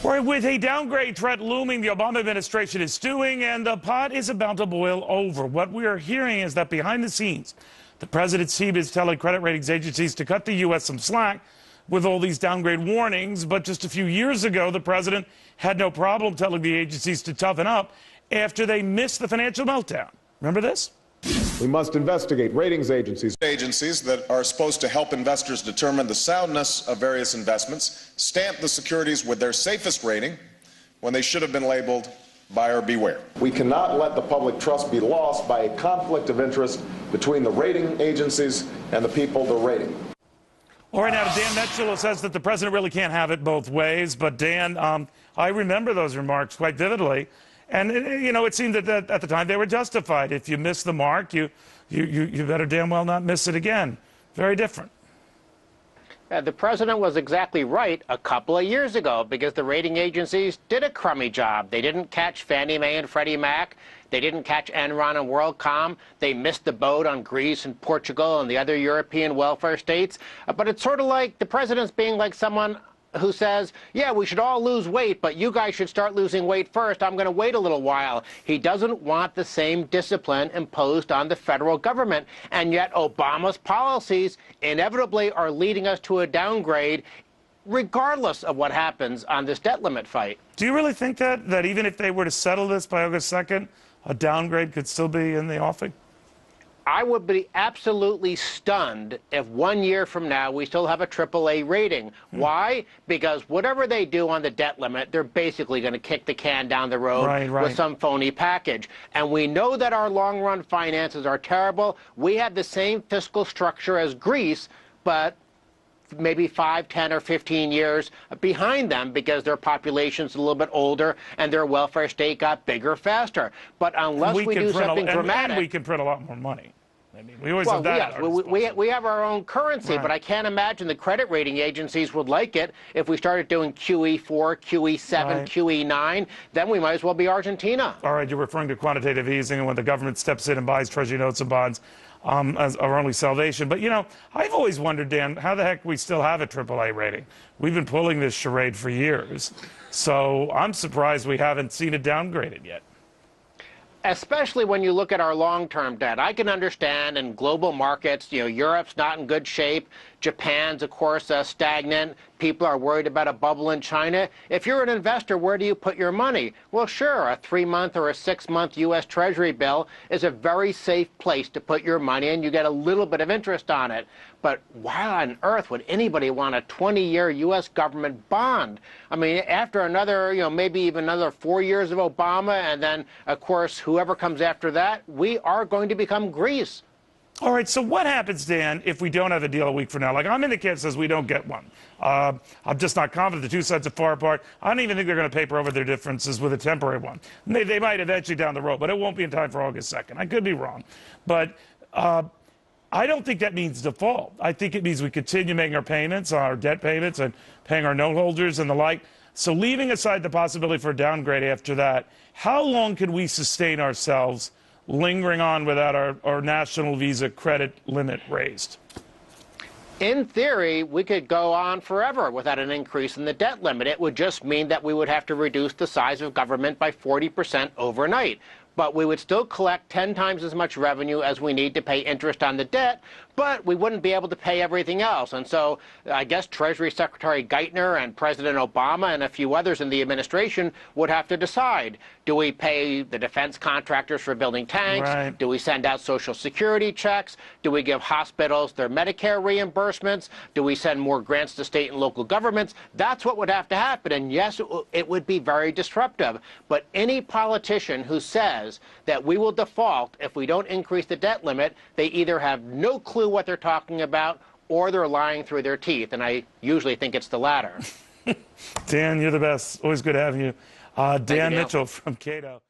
All right, with a downgrade threat looming, the Obama administration is stewing, and the pot is about to boil over. What we are hearing is that behind the scenes, the president's team is telling credit ratings agencies to cut the U.S. some slack with all these downgrade warnings. But just a few years ago, the president had no problem telling the agencies to toughen up after they missed the financial meltdown. Remember this? We must investigate ratings agencies that are supposed to help investors determine the soundness of various investments, stamp the securities with their safest rating when they should have been labeled buyer beware. We cannot let the public trust be lost by a conflict of interest between the rating agencies and the people they're rating. All right, now Dan Mitchell says that the president really can't have it both ways. But Dan, I remember those remarks quite vividly. And, you know, it seemed that at the time they were justified. If you miss the mark, you better damn well not miss it again. Very different. The president was exactly right a couple of years ago because the rating agencies did a crummy job. They didn't catch Fannie Mae and Freddie Mac. They didn't catch Enron and WorldCom. They missed the boat on Greece and Portugal and the other European welfare states. But it's sort of like the president's being like someone who says, yeah, we should all lose weight, but you guys should start losing weight first. I'm going to wait a little while. He doesn't want the same discipline imposed on the federal government. And yet Obama's policies inevitably are leading us to a downgrade regardless of what happens on this debt limit fight. Do you really think that even if they were to settle this by August 2nd, a downgrade could still be in the offing? I would be absolutely stunned if 1 year from now we still have a AAA rating. Why? Because whatever they do on the debt limit, they're basically going to kick the can down the road with some phony package. And we know that our long-run finances are terrible. We have the same fiscal structure as Greece, but maybe 5, 10, or 15 years behind them because their population's a little bit older and their welfare state got bigger faster. But unless we do something dramatic... And we can print a lot more money. I mean, we always have that. Yes, we have our own currency, but I can't imagine the credit rating agencies would like it if we started doing QE4, QE7, QE9. Then we might as well be Argentina. All right, you're referring to quantitative easing and when the government steps in and buys Treasury notes and bonds as our only salvation. But, you know, I've always wondered, Dan, how the heck we still have a AAA rating. We've been pulling this charade for years. So I'm surprised we haven't seen it downgraded yet. Especially when you look at our long-term debt. I can understand in global markets, you know, Europe's not in good shape. Japan's, of course, stagnant. People are worried about a bubble in China. If you're an investor, where do you put your money? Well, sure, a 3-month or a 6-month U.S. Treasury bill is a very safe place to put your money, and you get a little bit of interest on it. But why on earth would anybody want a 20-year U.S. government bond? I mean, after another, you know, maybe even another 4 years of Obama, and then, of course, whoever comes after that, we are going to become Greece. All right, so what happens, Dan, if we don't have a deal a week from now? Like, I'm in the camp that says we don't get one. I'm just not confident. The two sides are far apart. I don't even think they're going to paper over their differences with a temporary one. They might eventually down the road, but it won't be in time for August 2nd. I could be wrong. But I don't think that means default. I think it means we continue making our payments, our debt payments, and paying our note holders and the like. So leaving aside the possibility for a downgrade after that, how long can we sustain ourselves lingering on without our national Visa credit limit raised? In theory, we could go on forever without an increase in the debt limit. It would just mean that we would have to reduce the size of government by 40% overnight. But we would still collect 10 times as much revenue as we need to pay interest on the debt, but we wouldn't be able to pay everything else. And so I guess Treasury Secretary Geithner and President Obama and a few others in the administration would have to decide. Do we pay the defense contractors for building tanks? Do we send out Social Security checks? Do we give hospitals their Medicare reimbursements? Do we send more grants to state and local governments? That's what would have to happen. And yes, it would be very disruptive. But any politician who says that we will default if we don't increase the debt limit, they either have no clue what they're talking about or they're lying through their teeth. And I usually think it's the latter. Dan, you're the best. Always good having you. Dan Mitchell from Cato.